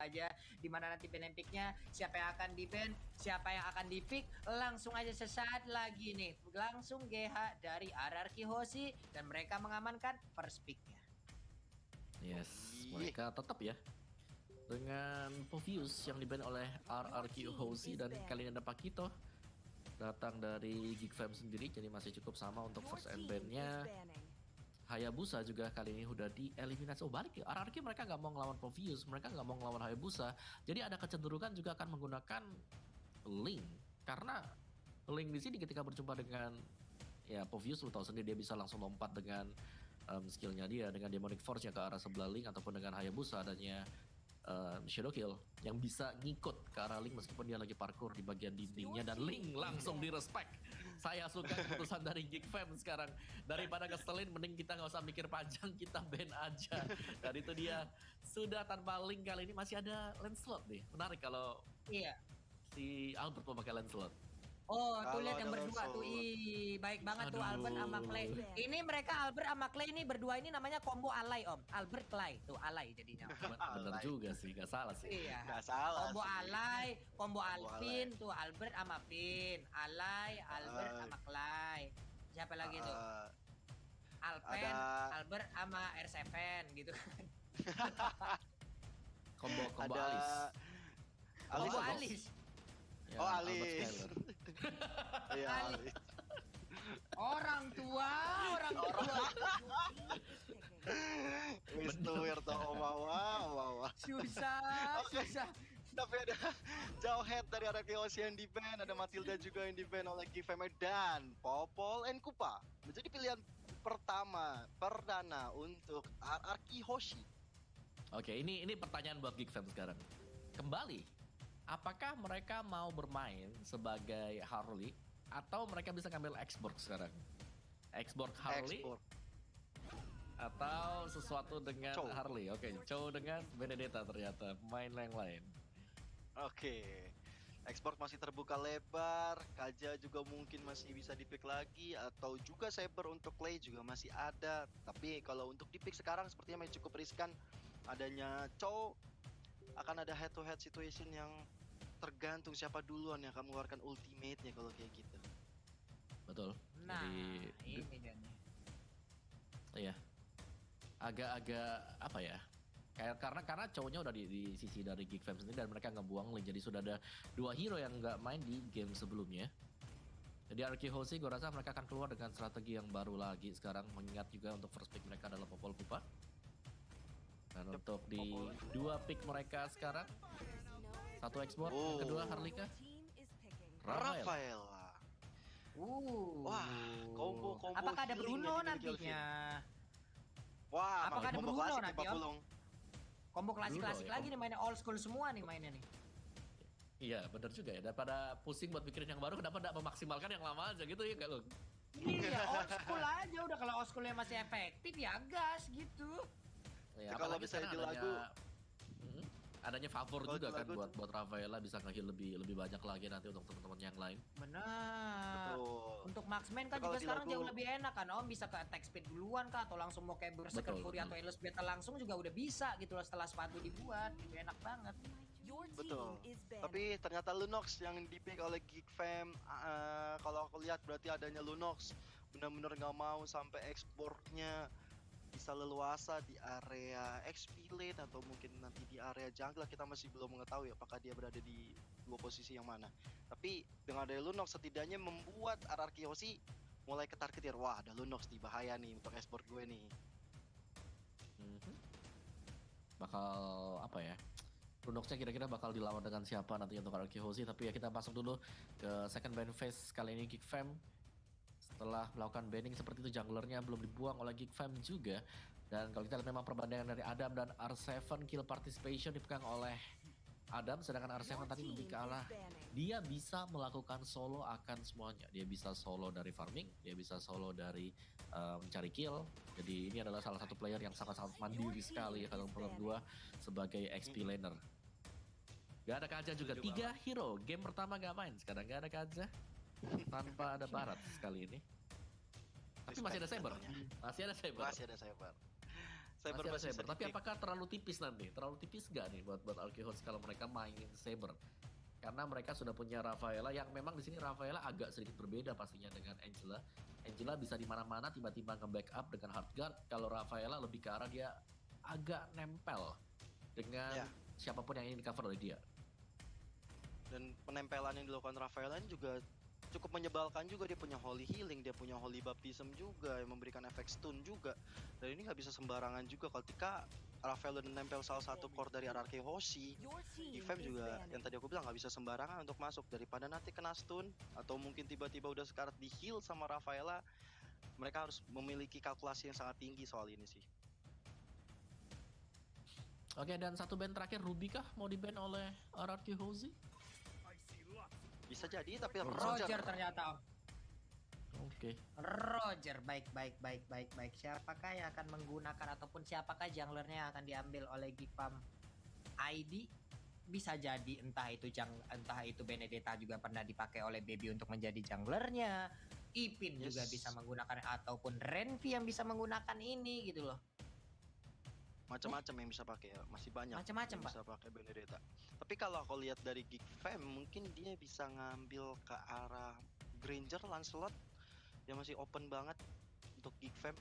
aja di mana nanti ban and pick-nya, siapa yang akan di-ban, siapa yang akan di-pick. Langsung aja sesaat lagi nih, langsung GH dari RRQ Hoshi dan mereka mengamankan first pick-nya. Yes, mereka tetap ya dengan Povius yang di-ban oleh RRQ Hoshi, dan kali ini ada Pakito datang dari Geek Fam sendiri, jadi masih cukup sama untuk first and ban-nya. Hayabusa juga kali ini udah dieliminasi. Oh, balik ya, RRQ mereka nggak mau ngelawan Povius, mereka nggak mau ngelawan Hayabusa. Jadi ada kecenderungan juga akan menggunakan Link, karena Link di sini ketika berjumpa dengan ya Povius, lu tahu sendiri dia bisa langsung lompat dengan skillnya dia dengan Demonic Force-nya ke arah sebelah Link, ataupun dengan Hayabusa adanya Shadow Kill yang bisa ngikut ke arah Link meskipun dia lagi parkour di bagian dindingnya, dan Link langsung direspect. Saya suka keputusan dari Geek Fam sekarang. Daripada ngeselin, mending kita nggak usah mikir panjang, kita ban aja. Dan itu dia, sudah tanpa Link kali ini masih ada Lancelot nih. Menarik kalau si Albert mau pakai Lancelot. Oh, tuh lihat yang berdua tuh, ih baik banget tuh Albert sama Clay. Ini mereka Albert sama Clay ini berdua ini namanya combo alay Om. Albert Clay tuh alay jadinya. Bener juga sih, gak salah sih. Iya. Gak salah. Combo sih. alay, combo Alvin tuh Albert sama Vin, alay Albert sama Clay. Siapa lagi tuh? Alpen, Albert sama R7 gitu kan. Combo ada Alice. Ya, oh, Alice. Iya, Alice. Orang tua. Mister Wirto Omawa. Susah. Tapi ada Jauhead dari RRQ Hoshi yang di-ban, ada Matilda juga yang di-ban oleh Geek Fam, dan Popol and Kupa menjadi pilihan perdana untuk RRQ Hoshi. Oke, ini pertanyaan buat Geek Fam sekarang. Kembali, apakah mereka mau bermain sebagai Harley atau mereka bisa ngambil X-Borg sekarang? X-Borg Harley atau sesuatu dengan Chow. Harley? Oke, Chow dengan Benedetta ternyata pemain yang lain. Oke. Export masih terbuka lebar, Kaja juga mungkin masih bisa dipick lagi, atau juga Saber untuk Clay juga masih ada. Tapi kalau untuk dipick sekarang sepertinya masih cukup riskan. Adanya Chow, akan ada head to head situation yang tergantung siapa duluan yang akan mengeluarkan ultimate-nya kalau kayak gitu. Betul. Nah, jadi, ini dia nih. Iya. Agak-agak apa ya? Karena cowoknya udah di sisi dari Geek Fam sendiri dan mereka ngebuang Link, jadi sudah ada 2 hero yang nggak main di game sebelumnya. Jadi RRQ Hoshi gue rasa mereka akan keluar dengan strategi yang baru lagi sekarang, mengingat juga untuk first pick mereka adalah Popol Kupa. Dan untuk di 2 pick mereka sekarang, 1 export, yang kedua Harlika, Rafael. Wah, combo. Apakah ada Bruno nantinya? Wah, apakah ada Bruno nanti Om? Combo klasik-klasik ya, lagi nih, mainnya old school semua nih mainnya nih. Iya benar juga ya, daripada pusing buat mikirin yang baru, kenapa tidak memaksimalkan yang lama aja gitu ya kalau. Iya, old school aja udah, kalau old schoolnya masih efektif ya gas gitu. Ya, kalau bisa di lagu adanya favor juga kan buat Rafaela, bisa nge-heal lebih banyak lagi nanti untuk teman-teman yang lain. Benar. Betul. Untuk marksman kan juga sekarang jauh lebih enak kan Om, bisa ke attack speed duluan kah, atau langsung mau kayak Berserker Fury atau Endless Battle langsung juga udah bisa gitu loh setelah sepatu dibuat, itu enak banget. Betul. Tapi ternyata Lunox yang dipick oleh Geek Fam, kalau aku lihat berarti adanya Lunox benar-benar nggak mau sampai exportnya bisa leluasa di area XP lane atau mungkin nanti di area jungle. Kita masih belum mengetahui apakah dia berada di 2 posisi yang mana. Tapi dengan ada Lunox setidaknya membuat RRQ Hoshi mulai ketar-ketir. Wah, ada Lunox nih, bahaya nih untuk export gue nih. Bakal apa ya? Lunoxnya kira-kira bakal dilawan dengan siapa nanti untuk RRQ Hoshi. Tapi ya kita masuk dulu ke second ban phase kali ini Geek Fam. Setelah melakukan banning seperti itu, junglernya belum dibuang oleh Geek Fam juga. Dan kalau kita lihat memang perbandingan dari Adam dan R7, kill participation dipegang oleh Adam, sedangkan R7 tadi lebih ke arah dia bisa melakukan solo akan semuanya. Dia bisa solo dari farming, dia bisa solo dari mencari kill. Jadi ini adalah salah satu player yang sangat-sangat mandiri sekali ya kalau menurut gua sebagai XP laner. Gak ada Kaja juga, 3 hero. Game pertama gak main, sekarang gak ada Kaja. Tanpa ada Barat sekali ini. Tapi masih ada Saber. Saber Masih ada masih bisa Saber, tapi di-pick. apakah terlalu tipis nanti? Terlalu tipis nggak nih buat Archihos kalau mereka mainin Saber? Karena mereka sudah punya Rafaela yang memang di sini Rafaela agak sedikit berbeda pastinya dengan Angela. Angela bisa di mana-mana tiba-tiba nge-backup dengan hard guard. Kalau Rafaela lebih ke arah dia agak nempel dengan Ya. siapapun yang ingin di cover oleh dia. Dan penempelan yang dilakukan Rafaela ini juga cukup menyebalkan juga. Dia punya Holy Healing, dia punya Holy Baptism juga yang memberikan efek stun juga. Dan ini nggak bisa sembarangan juga ketika Rafaela nempel salah satu core dari RRQ Hoshi. Ifem juga yang tadi aku bilang nggak bisa sembarangan untuk masuk, daripada nanti kena stun atau mungkin tiba-tiba udah sekarat di heal sama Rafaela. Mereka harus memiliki kalkulasi yang sangat tinggi soal ini sih. Oke, dan satu band terakhir, Ruby kah mau di-ban oleh RRQ Hoshi? Bisa jadi, tapi Roger ternyata Om. Oke. Roger, baik. Siapakah yang akan menggunakan ataupun siapakah junglernya yang akan diambil oleh Geekfam ID? Bisa jadi entah itu Benedetta juga pernah dipakai oleh Baby untuk menjadi junglernya. Ipin juga Yes. bisa menggunakan ataupun Renvi yang bisa menggunakan ini gitu loh. Macam-macam yang bisa pakai ya, masih banyak Macam-macam, yang Pak. bisa pakai Benedetta. Tapi kalau aku lihat dari Geek Fam, mungkin dia bisa ngambil ke arah Granger, Lancelot yang masih open banget untuk Geek Fam.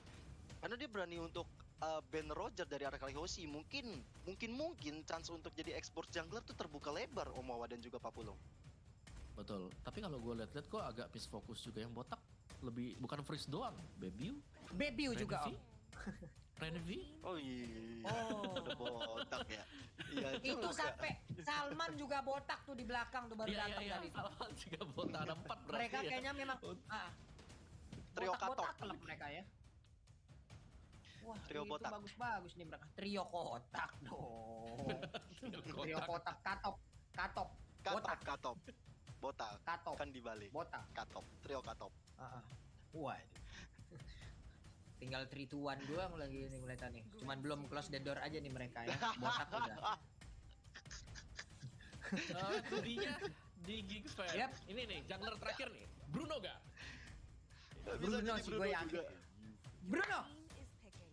Karena dia berani untuk ban Roger dari arah Hoshi. Mungkin chance untuk jadi export jungler tuh terbuka lebar Om Wawa dan juga Papulong. Betul. Tapi kalau gue lihat-lihat kok agak piece fokus juga yang botak. Lebih bukan freeze doang, Baby, Baby juga Om. Renvi. Oh iya. Oh. Udah botak ya. Iya Itu juga. sampai Salman juga botak tuh di belakang tuh baru datang dari itu. Salman juga botak, ada 4 berarti Mereka ya. kayaknya memang Trio botak-botak katok. klub mereka ya. Wah, Trio itu botak. bagus-bagus nih mereka. Trio kotak dong. Trio kotak katop. Botak. Botak. Katop. Kan dibalik. Botak. Katop. Trio katop. Wah. Tinggal 3 to 1 doang lagi nih mereka nih. Cuman belum close the door aja nih mereka ya. Botak udah. Rudinya di Geek Fam. Yap. Ini nih, jungler terakhir nih. Bruno gak? Bisa Bruno jadi sih Bruno gue yakin. juga. Bruno.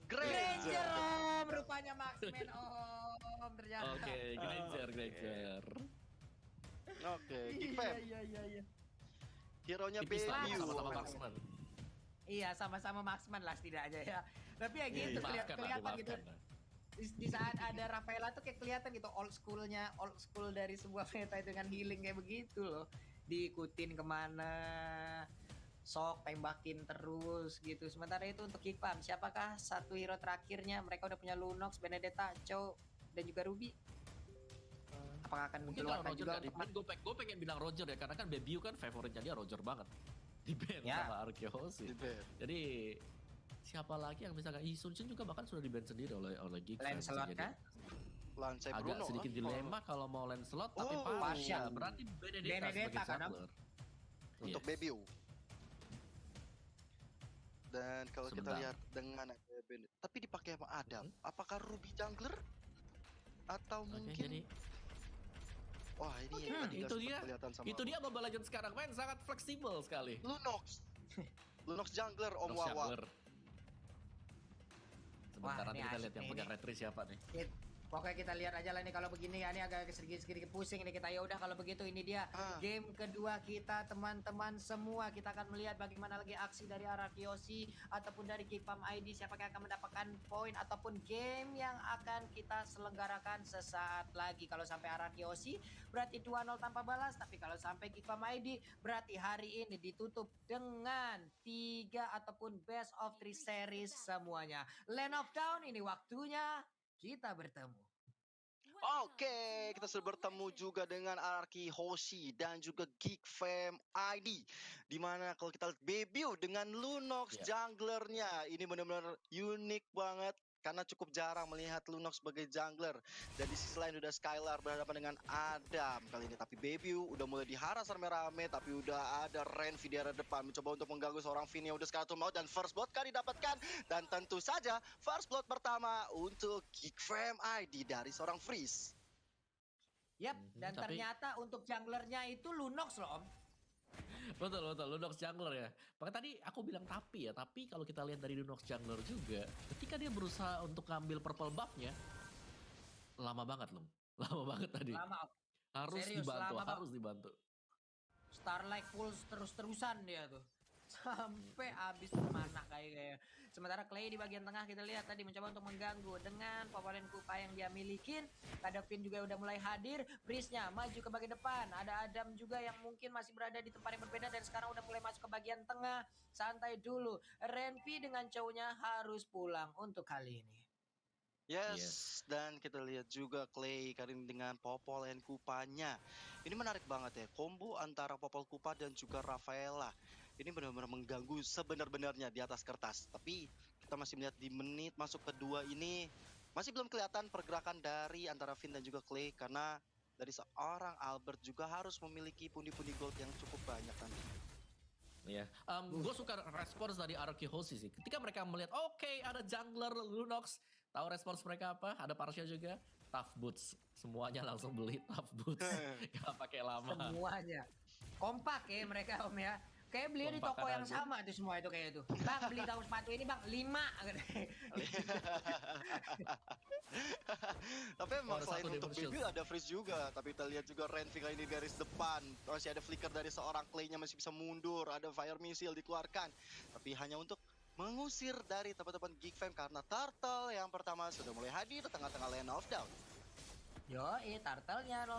Granger. Granger Om, rupanya Maxman Om ternyata. Oke, Granger. Oke, Geek Fam. Iya. Hero-nya Tipis lah, Baby. sama-sama marksman. Iya, sama-sama Maxman lah setidaknya ya. Tapi ya gitu Dimaafkan lah, kelihatan gitu. dimaafkan lah. Di saat ada Rafaela tuh kayak kelihatan gitu old school dari sebuah meta dengan healing kayak begitu loh. Diikutin kemana, sok tembakin terus gitu. Sementara itu untuk Geekfam, siapakah satu hero terakhirnya? Mereka udah punya Lunox, Benedetta, Chow, dan juga Ruby. Apakah akan Mungkin kalau mengeluarkan Roger juga gak di-ban, gue pengen bilang Roger ya, karena kan Baby kan favoritnya dia Roger banget. Di-ban Ya. sama Arkeosi. Di-ban. Jadi siapa lagi yang bisa Lee Sun Shin juga bahkan sudah di-ban sendiri oleh Geek Fam. Lancelot Jadi kah? Lance agak Bruno. sedikit dilema kalau mau Lancelot, tapi Oh, pas partial. ya, berarti Benedetta Benedetta sebagai kan, jungler. Untuk Yes. Baby. Dan kalau kita Sebentar. lihat dengan tapi dipakai sama Adam, apakah Ruby jungler atau Oke, mungkin jadi wah ini Oke, yang tadi nggak itu sempat dia. kelihatan sama Itu dia Mobile Legends sekarang main sangat fleksibel sekali. Lunox jungler Om Nox Wawa. jungler. Sebentar Wah, nanti ini kita asik lihat yang nih, pegang ini. retri siapa nih. Pokoknya kita lihat aja lah nih kalau begini ya, ini agak sedikit pusing ini kita. Ya udah kalau begitu ini dia game kedua kita teman-teman semua. Kita akan melihat bagaimana lagi aksi dari arah Kiyoshi ataupun dari Geekfam ID, siapa yang akan mendapatkan poin ataupun game yang akan kita selenggarakan sesaat lagi. Kalau sampai arah Kiyoshi berarti 2-0 tanpa balas, tapi kalau sampai Geekfam ID berarti hari ini ditutup dengan 3 ataupun best of 3 series semuanya. Land of Down ini waktunya kita bertemu. Oke, kita sudah bertemu juga dengan Arki Hoshi dan juga Geek Fam ID. Dimana kalau kita lihat Baby dengan Lunox junglernya, ini benar-benar unik banget. Karena cukup jarang melihat Lunox sebagai jungler. Dan di sisi lain udah Skylar berhadapan dengan Adam kali ini. Tapi Baby udah mulai diharas rame-rame. Tapi udah ada Renvi di arah depan. Mencoba untuk mengganggu seorang Vini yang udah Skylar maut. Dan first blood kan didapatkan. Dan tentu saja first blood pertama untuk Geek Fam ID dari seorang Freeze. Yap, dan tapi- ternyata untuk junglernya itu Lunox loh Om. Betul betul Lunox jungler ya. Makanya tadi aku bilang tapi kalau kita lihat dari Lunox jungler juga, ketika dia berusaha untuk ngambil purple buff-nya, lama banget loh. Lama banget tadi. Lama, Harus serius dibantu, lama bang. harus dibantu. Starlight Pulse terus-terusan dia tuh. Sampai habis mana kayak. Sementara Clay di bagian tengah kita lihat tadi mencoba untuk mengganggu dengan populen Kupa yang dia milikin. Kadavin juga udah mulai hadir. Breeze-nya maju ke bagian depan. Ada Adam juga yang mungkin masih berada di tempat yang berbeda dan sekarang udah mulai masuk ke bagian tengah. Santai dulu. Renvi dengan cowoknya harus pulang untuk kali ini. Yes, dan kita lihat juga Clay Karin dengan Popol and Kupanya. Ini menarik banget ya, combo antara Popol Kupa dan juga Rafaela. Ini benar-benar mengganggu sebenar-benarnya di atas kertas. Tapi kita masih melihat di menit masuk kedua ini masih belum kelihatan pergerakan dari antara Finn dan juga Clay karena dari seorang Albert juga harus memiliki pundi-pundi gold yang cukup banyak nanti. Iya, gue suka respons dari RRQ Hoshi sih. Ketika mereka melihat, oke, ada jungler Lunox, tahu respons mereka apa? Ada Parsha juga, Tough Boots. Semuanya langsung beli Tough Boots, gak pakai lama. Semuanya kompak ya mereka om ya. Kayak beli di Kompakan toko yang aja. sama itu semua itu kayak itu. Bang beli tahu sepatu ini bang 5. Tapi memang ada selain satu untuk Demon BB Shield. ada freeze juga. Tapi kita lihat juga Renvi kali ini garis depan. Masih ada flicker dari seorang Clay-nya masih bisa mundur. Ada fire missile dikeluarkan. Tapi hanya untuk mengusir dari teman-teman Geek Fam karena Turtle yang pertama sudah mulai hadir di tengah-tengah lane of down. Turtle-nya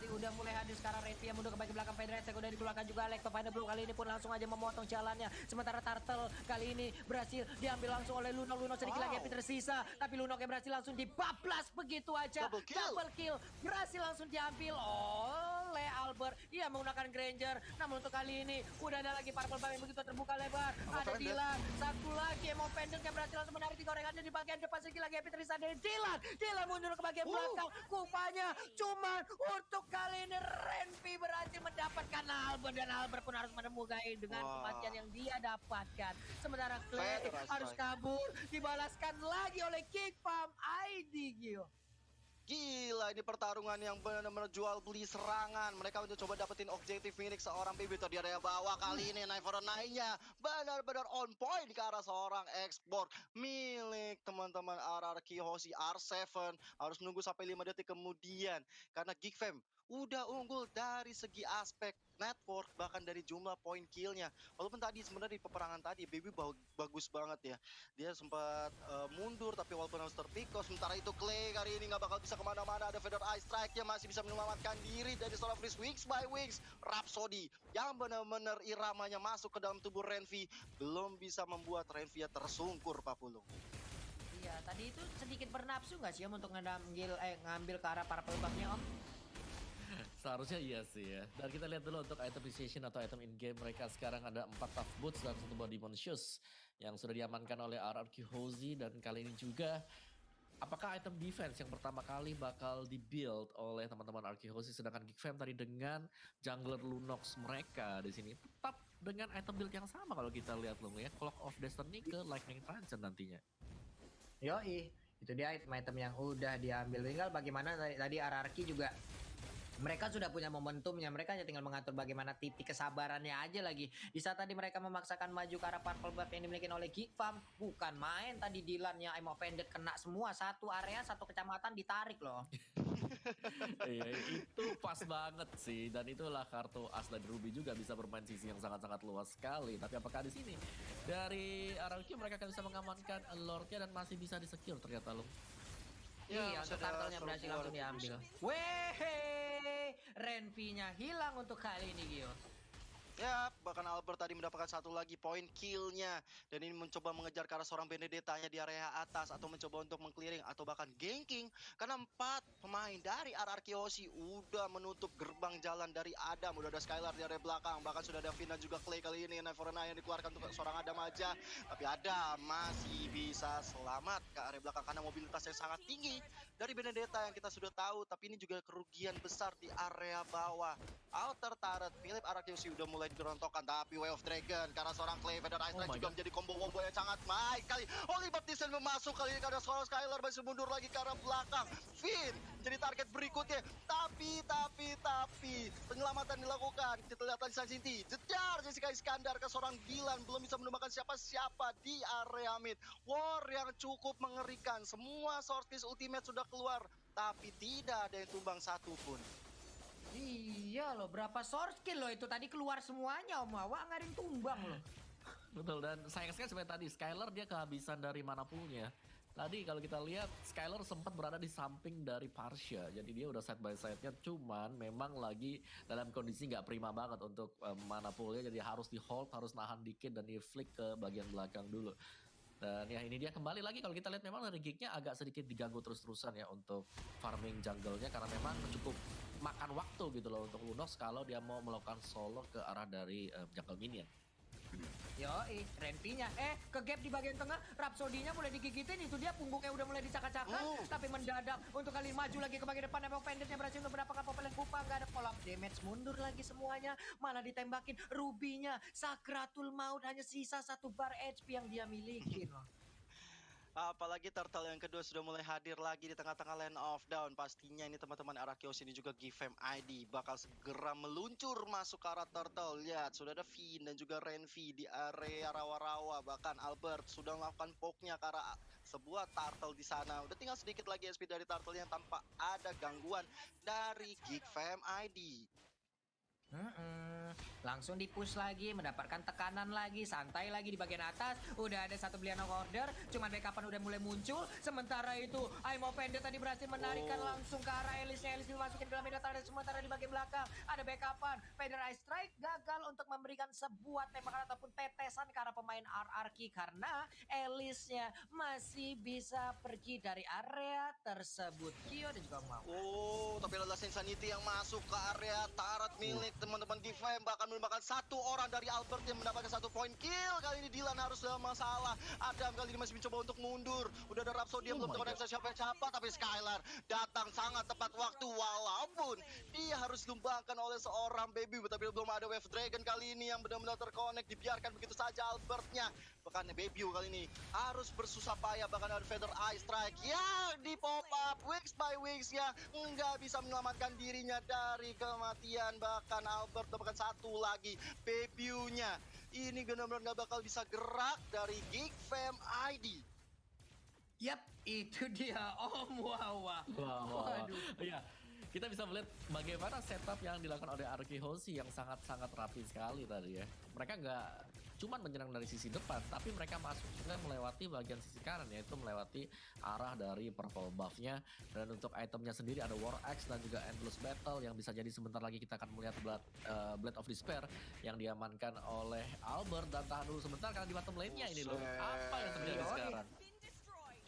udah mulai hadir sekarang. Renvi yang mundur ke bagian belakang. Federator udah dikeluarkan juga. Lecto Final Blue kali ini pun langsung aja memotong jalannya. Sementara Turtle kali ini berhasil diambil langsung oleh Lunox. Lunox sedikit lagi yang tersisa. Tapi Lunox yang berhasil langsung dibablas begitu aja. Double kill. Berhasil langsung diambil oleh Albert. Ia menggunakan Granger. Namun untuk kali ini udah ada lagi purple bar yang begitu terbuka lebar. Ada Dylan. Satu lagi Emo Pendant yang berhasil langsung menarik digorengannya di bagian depan. Sedikit lagi yang tersisa dari Dylan. Dylan mundur ke bagian belakang. Kupanya cuman untuk kali ini Renvi berhasil mendapatkan Albert dan Albert pun harus menemukan dengan kematian yang dia dapatkan. Sementara Clay harus kabur, dibalaskan lagi oleh Geek Fam ID Gio. Gila, ini pertarungan yang benar-benar jual beli serangan. Mereka udah coba dapetin objektif milik seorang BB di area bawah. Kali ini Knife for Nine-nya benar-benar on point ke arah seorang ekspor milik teman-teman RRQ Hoshi R7. Harus nunggu sampai 5 detik kemudian karena Geek Fam udah unggul dari segi aspek network, bahkan dari jumlah point kill-nya. Walaupun tadi sebenarnya di peperangan tadi Baby bagus banget ya. Dia sempat mundur tapi walaupun harus terpikos. Sementara itu Clay kali ini nggak bakal bisa kemana-mana. Ada Feather Eye Strike-nya masih bisa menyelamatkan diri dari seorang Freeze Wings by Wings. Rhapsody yang benar-benar iramanya masuk ke dalam tubuh Renvi belum bisa membuat Renvi tersungkur, Pak Pulung. Iya, tadi itu sedikit bernafsu nggak sih Om untuk ngambil ke arah para pelubangnya Om? Seharusnya iya sih ya. Dan kita lihat dulu untuk item appreciation atau item in-game mereka sekarang ada 4 Tough Boots dan 1 buah Demon Shoes yang sudah diamankan oleh RRQ Hoshi. Dan kali ini juga apakah item defense yang pertama kali bakal di-build oleh teman-teman RRQ Hoshi, sedangkan Geek Fam tadi dengan jungler Lunox mereka di sini tetap dengan item build yang sama kalau kita lihat loh ya, Clock of Destiny ke Lightning Transcend nantinya. Yoi, itu dia item-item yang udah diambil. Tinggal bagaimana tadi RRQ juga mereka sudah punya momentumnya, mereka hanya tinggal mengatur bagaimana titik kesabarannya aja lagi. Di saat tadi mereka memaksakan maju ke arah purple buff yang dimiliki oleh Geek Fam, bukan main tadi Dylan-nya Emo Pendant kena semua, satu area, satu kecamatan ditarik loh. Iya, itu pas banget sih, dan itulah kartu as dan Ruby juga bisa bermain sisi yang sangat-sangat luas sekali. Tapi apakah di sini dari RRQ mereka akan bisa mengamankan Lord-nya dan masih bisa di-secure ternyata loh. Iya, untuk turtle-nya berhasil langsung diambil. Weh, Renvi-nya hilang untuk kali ini, Gio. Ya, bahkan Albert tadi mendapatkan satu lagi poin kill-nya. Dan ini mencoba mengejar ke arah seorang Benedetta-nya di area atas. Atau mencoba untuk meng-clearing atau bahkan ganking. Karena 4 pemain dari RRQ Hoshi udah menutup gerbang jalan dari Adam. Udah ada Skylar di area belakang. Bahkan sudah ada Finn dan juga Clay kali ini. Knife for Nine yang dikeluarkan untuk seorang Adam aja. Tapi Adam masih bisa selamat ke area belakang karena mobilitas yang sangat tinggi dari Benedetta yang kita sudah tahu. Tapi ini juga kerugian besar di area bawah. Outer turret Philip RRQ Hoshi udah mulai dirontokkan, tapi Way of Dragon karena seorang Clay Feather Eye Strike juga menjadi combo yang sangat baik kali. Holy Baptisten memasuk kali ini karena seorang Skylar masih mundur lagi ke arah belakang. Finn jadi target berikutnya, tapi tapi penyelamatan dilakukan. Kita lihat tadi San Sinti, jejar Jessica Iskandar ke seorang Dilan, belum bisa menemukan siapa-siapa di area mid. War yang cukup mengerikan, semua Sortis ultimate sudah keluar, tapi tidak ada yang tumbang satupun. Iya loh, berapa source kill loh itu tadi keluar semuanya Om Wawa, nggak ada yang tumbang loh. Betul, dan sayang sekali seperti tadi Skylar dia kehabisan dari mana poolnya. Tadi kalau kita lihat Skylar sempat berada di samping dari Parsha, jadi dia udah side by side-nya, cuman memang lagi dalam kondisi nggak prima banget untuk mana poolnya, jadi harus di hold, harus nahan dikit dan di flick ke bagian belakang dulu. Dan ya ini dia kembali lagi, kalau kita lihat memang dari gignya agak sedikit diganggu terus-terusan ya untuk farming jungle-nya, karena memang cukup makan waktu gitu loh untuk Lunox kalau dia mau melakukan solo ke arah dari jungle minion. Yoi, Renfinya, ke gap di bagian tengah, Rhapsody-nya mulai digigitin, itu dia punggungnya udah mulai dicakar-cakar, tapi mendadak untuk kali maju lagi ke bagian depan, emang Pendetnya berhasil untuk mendapatkan Popelen Pupa, nggak ada collapse damage, mundur lagi semuanya, malah ditembakin Ruby-nya, Sakratul Maut, hanya sisa 1 bar HP yang dia miliki loh. Apalagi Turtle yang kedua sudah mulai hadir lagi di tengah-tengah Land of Dawn. Pastinya ini teman-teman Arakios ini juga Gfam ID bakal segera meluncur masuk ke arah Turtle. Lihat, sudah ada Finn dan juga Renvi di area rawa-rawa. Bahkan Albert sudah melakukan poke-nya ke arah sebuah Turtle di sana. Udah tinggal sedikit lagi SP dari Turtle yang tanpa ada gangguan dari Gfam ID. Langsung di-push lagi, mendapatkan tekanan lagi, santai lagi di bagian atas. Udah ada satu belian order, cuman backupan udah mulai muncul. Sementara itu, Aimo Pendet tadi berhasil menarikan langsung ke arah Elisnya. Elis dimasukin ke dalam medan target, sementara di bagian belakang ada backupan. Vader Ice Strike gagal untuk memberikan sebuah tembakan ataupun tetesan ke arah pemain RRQ karena Elisnya masih bisa pergi dari area tersebut. Kyo dan juga mau. Tapi adalah Insanity yang masuk ke area turret milik teman-teman Gfam, bahkan menembakkan satu orang dari Albert yang mendapatkan 1 point kill. Kali ini Dilan harus dalam masalah. Adam kali ini masih mencoba untuk mundur. Udah ada Rhapsody yang belum terkoneksi siapa-siapa, tapi Skylar datang sangat tepat waktu walaupun dia harus ditumbangkan oleh seorang baby, tapi belum ada Wave Dragon kali ini yang benar-benar terkonek, dibiarkan begitu saja Albertnya. Bahkan baby kali ini harus bersusah payah, bahkan ada Feather Eye Strike ya di pop up weeks by weeks ya, nggak bisa menyelamatkan dirinya dari kematian. Bahkan Albert dapatkan satu lagi debutnya. Ini benar-benar nggak bakal bisa gerak dari Gfam ID. Yap, itu dia Om Wawa. Waduh. Iya, kita bisa melihat bagaimana setup yang dilakukan oleh Arki Hoshi yang sangat-sangat rapi sekali tadi ya. Mereka nggak cuman menyerang dari sisi depan, tapi mereka masuk juga melewati bagian sisi kanan, yaitu melewati arah dari purple buff-nya. Dan untuk itemnya sendiri ada War Axe dan juga Endless Battle yang bisa jadi sebentar lagi kita akan melihat Blade of Despair yang diamankan oleh Albert. Dan tahan dulu sebentar karena di bottom lane-nya ini loh, apa yang terjadi sekarang?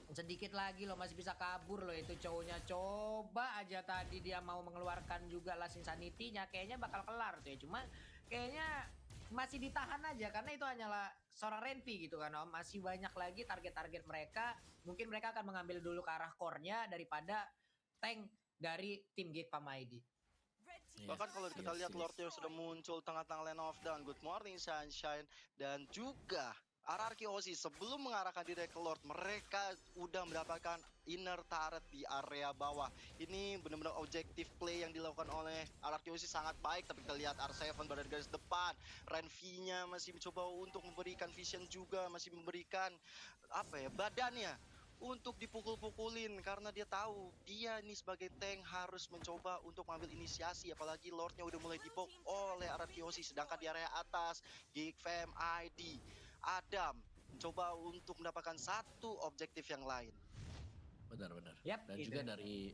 Sedikit lagi loh, masih bisa kabur loh itu cowoknya. Coba aja tadi dia mau mengeluarkan juga Last Insanity-nya, kayaknya bakal kelar tuh ya. Cuma kayaknya masih ditahan aja karena itu hanyalah seorang Renvi gitu kan Om. Masih banyak lagi target-target mereka. Mungkin mereka akan mengambil dulu ke arah core-nya daripada tank dari tim Gfam ID. Bahkan kalau kita lihat Lordnya sudah muncul tengah-tengah Land of Dawn. Good morning Sunshine. Dan juga RRQ Hoshi sebelum mengarahkan diri ke Lord, mereka udah mendapatkan inner turret di area bawah. Ini benar-benar objektif play yang dilakukan oleh RRQ Hoshi sangat baik. Tapi kita lihat R7 berada di garis depan. Renvi-nya masih mencoba untuk memberikan vision juga, masih memberikan badannya untuk dipukul-pukulin karena dia tahu dia ini sebagai tank harus mencoba untuk mengambil inisiasi, apalagi Lordnya udah mulai dipok oleh RRQ Hoshi. Sedangkan di area atas Gfam ID Adam mencoba untuk mendapatkan satu objektif yang lain. Benar-benar. Yap, Dan juga dari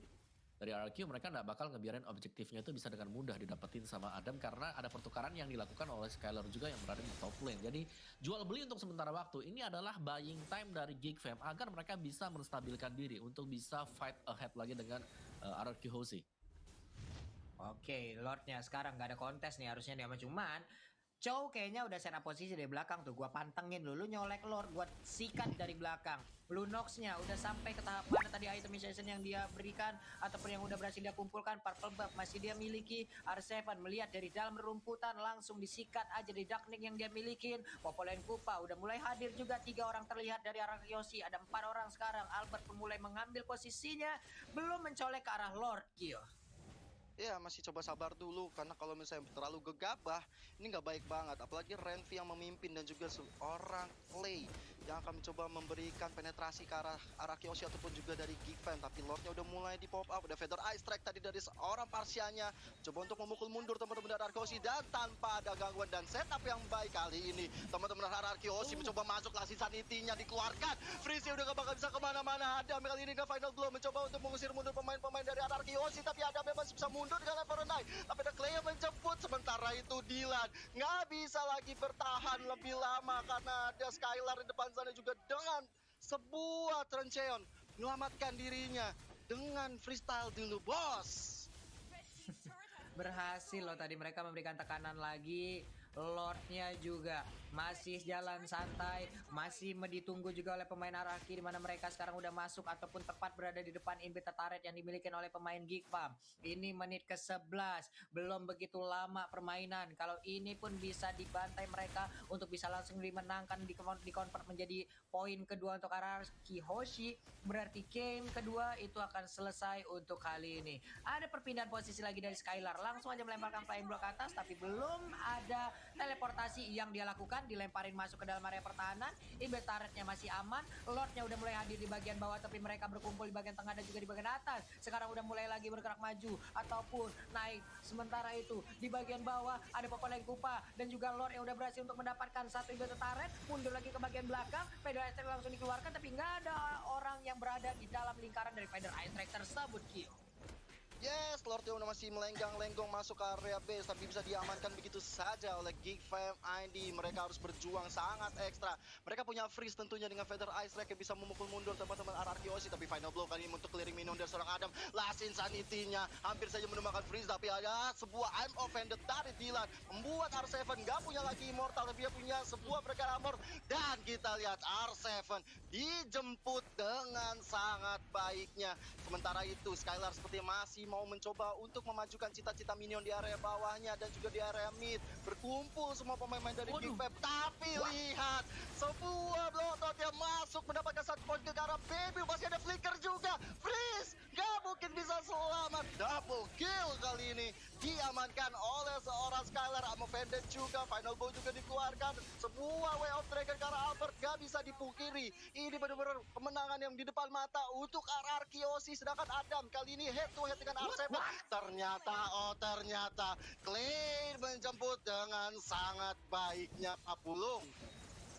RRQ mereka nggak bakal ngebiarin objektifnya itu bisa dengan mudah didapetin sama Adam karena ada pertukaran yang dilakukan oleh Skylar juga yang berada di top lane. Jadi jual beli untuk sementara waktu. Ini adalah buying time dari Gfam agar mereka bisa menstabilkan diri untuk bisa fight ahead lagi dengan RRQ Hoshi. Oke, Lordnya sekarang nggak ada kontes nih harusnya dia, cuman Chow kayaknya udah set up posisi dari belakang tuh. Gua pantengin dulu, nyolek Lord, gua sikat dari belakang. Lunox-nya udah sampai ke tahap mana tadi itemization yang dia berikan ataupun yang udah berhasil dia kumpulkan. Purple buff masih dia miliki. R7 melihat dari dalam rumputan langsung disikat aja di Darknik yang dia milikin. Popolen Kupa udah mulai hadir juga, 3 orang terlihat dari arah Yoshi. Ada 4 orang sekarang. Albert pun mulai mengambil posisinya, belum mencolek ke arah Lord Kyo. Ya, mereka masih coba sabar dulu, karena kalau misalnya terlalu gegabah ini nggak baik banget, apalagi Renvi yang memimpin dan juga seorang Clay yang akan mencoba memberikan penetrasi ke arah Kyoshi ataupun juga dari Geek Fam. Tapi Lordnya udah mulai di pop up, udah Feather Ice Strike tadi dari seorang Parsianya, coba untuk memukul mundur teman-teman dari Kyoshi dan tanpa ada gangguan dan setup yang baik kali ini teman-teman dari Kyoshi mencoba masuk, langsung sanitinya dikeluarkan, Freezy udah gak bakal bisa kemana-mana. Adam kali ini dengan Final Blow mencoba untuk mengusir mundur pemain-pemain dari Kyoshi, tapi Adam masih bisa mundur dengan Level 9, tapi ada Clay yang menjemput. Sementara itu Dylan nggak bisa lagi bertahan lebih lama karena ada Skylar di depan sana juga dengan sebuah Trencheon menyelamatkan dirinya dengan freestyle dulu, bos. Berhasil loh tadi mereka memberikan tekanan lagi. Lordnya juga masih jalan santai, masih ditunggu juga oleh pemain Araki, di mana mereka sekarang udah masuk ataupun tepat berada di depan inhibitor turret yang dimiliki oleh pemain Geek Fam. Ini menit ke-11, belum begitu lama permainan. Kalau ini pun bisa dibantai mereka untuk bisa langsung dimenangkan, di-convert menjadi poin kedua untuk Araki Hoshi. Berarti game kedua itu akan selesai untuk kali ini. Ada perpindahan posisi lagi dari Skylar, langsung aja melemparkan flying block ke atas, tapi belum ada teleportasi yang dia lakukan, dilemparin masuk ke dalam area pertahanan. Inhibitor turretnya masih aman, Lordnya udah mulai hadir di bagian bawah, tapi mereka berkumpul di bagian tengah dan juga di bagian atas. Sekarang udah mulai lagi bergerak maju ataupun naik. Sementara itu di bagian bawah ada Pokoleng Kupa dan juga Lord yang udah berhasil untuk mendapatkan satu inhibitor turret, mundur lagi ke bagian belakang. Feather Ice Strike langsung dikeluarkan, tapi nggak ada orang yang berada di dalam lingkaran dari Feather Ice Strike tersebut, Kyo. Yes, Lordnya udah masih melenggang-lenggong masuk ke area base, tapi bisa diamankan begitu saja oleh Geek Fam ID. Mereka harus berjuang sangat ekstra. Mereka punya freeze tentunya dengan Feather Ice Strike yang bisa memukul mundur teman-teman Kyoshi, tapi Final Blow kali ini untuk clearing minum dari seorang Adam. Last Insanity-nya hampir saja menemukan freeze, tapi ada sebuah I'm offended dari Dylan membuat R7 gak punya lagi immortal, tapi dia punya sebuah breaker armor. Dan kita lihat R7 dijemput dengan sangat baiknya. Sementara itu Skylar seperti masih mau mencoba untuk memajukan cita-cita minion di area bawahnya dan juga di area mid. Berkumpul semua pemain-pemain dari Geek Fam, tapi lihat sebuah bloodshot yang masuk mendapatkan satu poin ke arah Baby. Masih ada flicker juga, freeze, gak mungkin bisa selamat. Double kill kali ini diamankan oleh seorang Skylar. Offended juga, Final Blow juga dikeluarkan. Sebuah Way of Dragon ke arah Albert gak bisa dipungkiri. Ini benar-benar kemenangan yang di depan mata untuk Kyoshi. Sedangkan Adam kali ini head to head dengan R7. Ternyata Clay menjemput dengan sangat baiknya Papulung.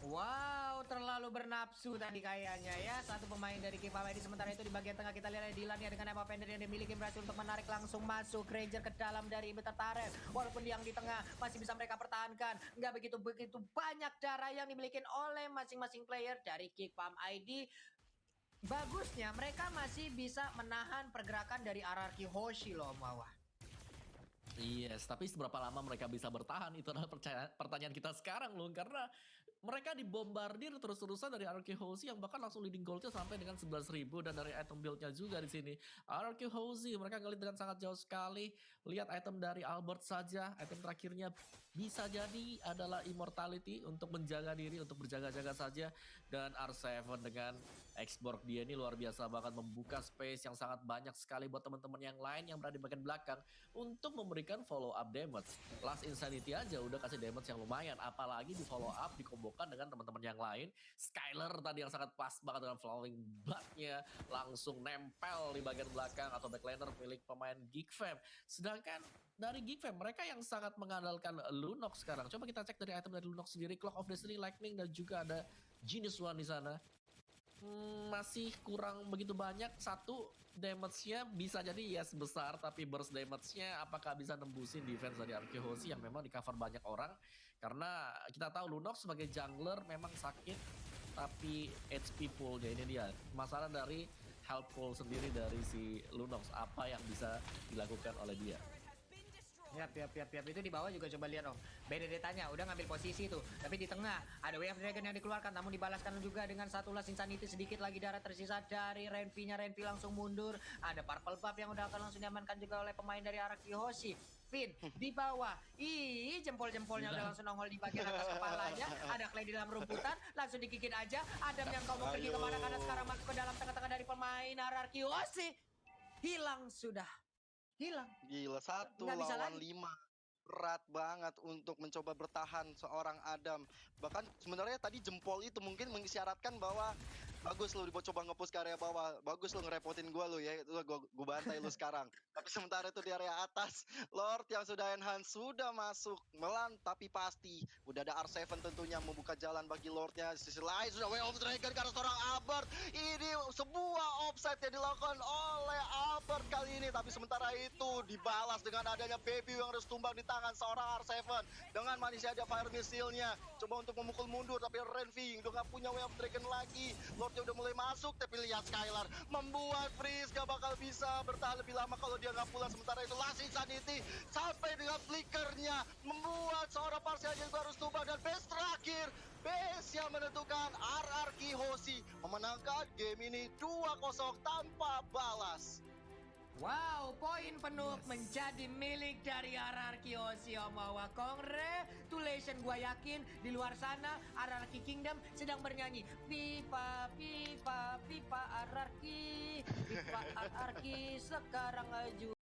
Wow, terlalu bernafsu tadi kayaknya ya satu pemain dari Geek Fam ID. Sementara itu di bagian tengah kita lihat Dylan ya dengan Emma Fender yang dimiliki berhasil untuk menarik langsung masuk Ranger ke dalam dari inhibitor turret. Walaupun yang di tengah masih bisa mereka pertahankan, nggak begitu banyak darah yang dimiliki oleh masing-masing player dari Geek Fam ID. Bagusnya mereka masih bisa menahan pergerakan dari Kyoshi loh, Mawah. Yes, tapi seberapa lama mereka bisa bertahan itu adalah pertanyaan kita sekarang loh, karena mereka dibombardir terus-terusan dari Kyoshi yang bahkan langsung leading goldnya sampai dengan 11.000 dan dari item buildnya juga di sini. Kyoshi mereka ngelit dengan sangat jauh sekali. Lihat item dari Albert saja, item terakhirnya bisa jadi adalah immortality untuk menjaga diri, untuk berjaga-jaga saja. Dan R7 dengan X-Borg dia ini luar biasa banget, membuka space yang sangat banyak sekali buat teman-teman yang lain yang berada di bagian belakang untuk memberikan follow up damage. Last Insanity aja udah kasih damage yang lumayan, apalagi di follow up dikombokan dengan teman-teman yang lain. Skylar tadi yang sangat pas banget dengan flowing blood-nya langsung nempel di bagian belakang atau backliner milik pemain Geek Fam. Sedangkan dari Geek Fam mereka yang sangat mengandalkan Lunox sekarang. Coba kita cek dari item dari Lunox sendiri, Clock of Destiny, Lightning dan juga ada Genius One di sana. Masih kurang begitu banyak. Satu, damage-nya bisa jadi yes besar, tapi burst damage-nya apakah bisa nembusin defense dari Kyoshi yang memang di cover banyak orang. Karena kita tahu Lunox sebagai jungler memang sakit, tapi HP pool-nya ini dia masalah dari health pool sendiri dari si Lunox, apa yang bisa dilakukan oleh dia. Yap. Itu di bawah juga coba lihat dong. Benedetta-nya udah ngambil posisi tuh. Tapi di tengah ada Way of Dragon yang dikeluarkan, namun dibalaskan juga dengan satu Last Insanity. Sedikit lagi darah tersisa dari Renvi-nya. Renvi langsung mundur. Ada Purple Buff yang udah akan langsung diamankan juga oleh pemain dari Kyoshi. Finn di bawah. Jempol-jempolnya udah langsung nongol di bagian atas kepalanya. Ada Clay di dalam rumputan, langsung digigit aja. Adam yang kau mau pergi kemana, karena sekarang masuk ke dalam tengah-tengah dari pemain Kyoshi. Hilang sudah. hilang. Gila, 1 Nggak bisa lawan lagi. 5. Berat banget untuk mencoba bertahan seorang Adam. Bahkan sebenarnya tadi jempol itu mungkin mengisyaratkan bahwa bagus lu coba nge-push ke area bawah. Bagus lu ngerepotin gua lu ya. Itu gua bantai lu sekarang. Tapi sementara itu di area atas, Lord yang sudah enhance sudah masuk melan tapi pasti udah ada R7 tentunya membuka jalan bagi Lordnya. Di sisi lain sudah Way of Dragon karena seorang Albert. Ini sebuah offside yang dilakukan oleh Albert kali ini, tapi sementara itu dibalas dengan adanya Baby yang harus tumbang di tangan seorang R7 dengan manisnya ada fire missile-nya. Coba untuk memukul mundur tapi Renvi udah gak punya Way of Dragon lagi. Lordnya udah mulai masuk tapi lihat Skylar membuat Freeze gak bakal bisa bertahan lebih lama kalau dia gak pulang. Sementara itu Last Insanity sampai dengan flickernya membuat seorang Parsial juga harus tumbang, dan base terakhir base yang menentukan RRQ Hoshi memenangkan game ini 2-0 tanpa balas. Wow, poin penuh Yes. menjadi milik dari RRQ Hoshi Omawa. Congratulations, gua yakin di luar sana RRQ Kingdom sedang bernyanyi Pipa, Pipa, Pipa RRQ, Pipa RRQ sekarang juga.